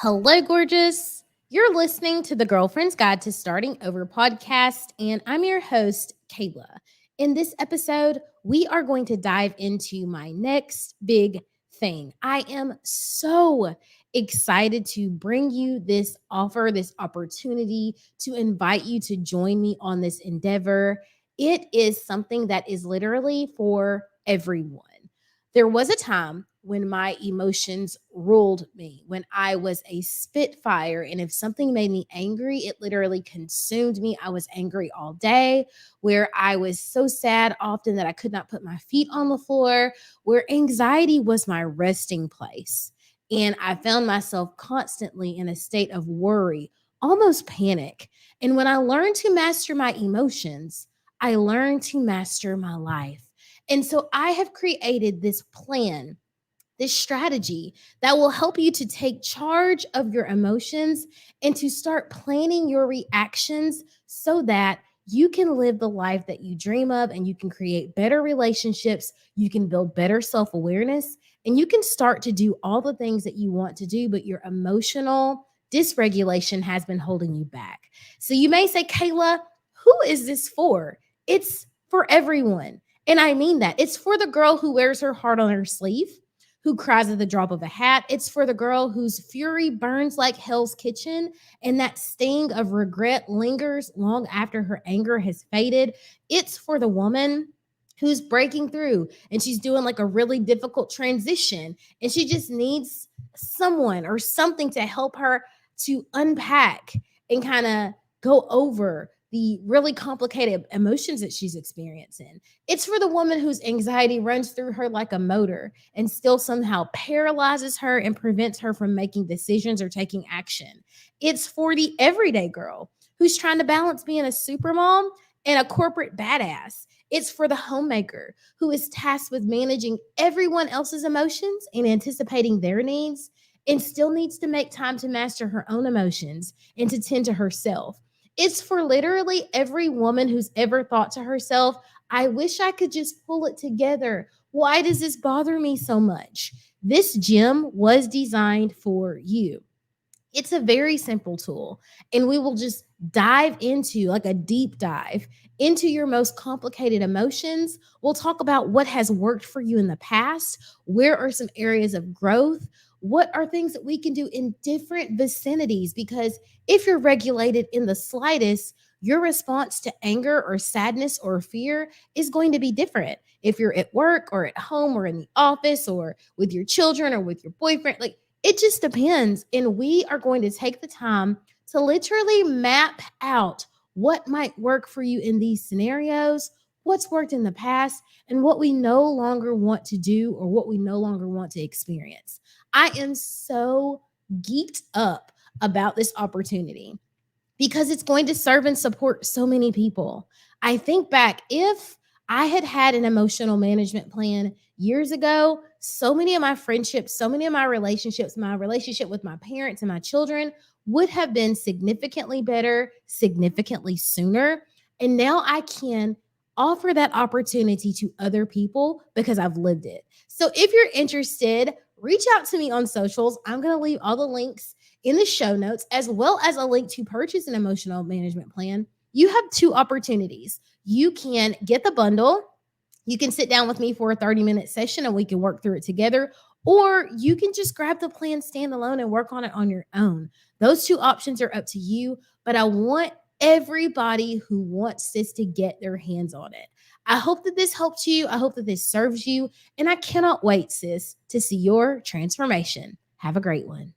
Hello, gorgeous. You're listening to the Girlfriend's Guide to Starting Over podcast, and I'm your host, Kayla. In this episode, we are going to dive into my next big thing. I am so excited to bring you this offer, this opportunity to invite you to join me on this endeavor. It is something that is literally for everyone. There was a time when my emotions ruled me, when I was a spitfire. And if something made me angry, it literally consumed me. I was angry all day, where I was so sad often that I could not put my feet on the floor, where anxiety was my resting place. And I found myself constantly in a state of worry, almost panic. And when I learned to master my emotions, I learned to master my life. And so I have created this plan, this strategy that will help you to take charge of your emotions and to start planning your reactions so that you can live the life that you dream of and you can create better relationships, you can build better self-awareness, and you can start to do all the things that you want to do, but your emotional dysregulation has been holding you back. So you may say, Kayla, who is this for? It's for everyone. And I mean that. It's for the girl who wears her heart on her sleeve, who cries at the drop of a hat. It's for the girl whose fury burns like Hell's Kitchen and that sting of regret lingers long after her anger has faded. It's for the woman who's breaking through and she's doing like a really difficult transition and she just needs someone or something to help her to unpack and kind of go over the really complicated emotions that she's experiencing. It's for the woman whose anxiety runs through her like a motor and still somehow paralyzes her and prevents her from making decisions or taking action. It's for the everyday girl who's trying to balance being a super mom and a corporate badass. It's for the homemaker who is tasked with managing everyone else's emotions and anticipating their needs and still needs to make time to master her own emotions and to tend to herself. It's for literally every woman who's ever thought to herself, I wish I could just pull it together. Why does this bother me so much? This gym was designed for you. It's a very simple tool, and we will just dive into like a deep dive into your most complicated emotions. We'll talk about what has worked for you in the past, where are some areas of growth, what are things that we can do in different vicinities, because if you're regulated in the slightest, your response to anger or sadness or fear is going to be different. If you're at work or at home or in the office or with your children or with your boyfriend, like it just depends. And we are going to take the time to literally map out what might work for you in these scenarios, what's worked in the past, and what we no longer want to do or what we no longer want to experience. I am so geeked up about this opportunity because it's going to serve and support so many people. I think back, if I had had an emotional management plan years ago, so many of my friendships, so many of my relationship with my parents and my children would have been significantly better, significantly sooner. And now I can offer that opportunity to other people because I've lived it. So if you're interested, reach out to me on socials. I'm going to leave all the links in the show notes, as well as a link to purchase an emotional management plan. You have two opportunities. You can get the bundle. You can sit down with me for a 30-minute session and we can work through it together. Or you can just grab the plan standalone and work on it on your own. Those two options are up to you, but I want everybody who wants this to get their hands on it. I hope that this helps you. I hope that this serves you. And I cannot wait, sis, to see your transformation. Have a great one.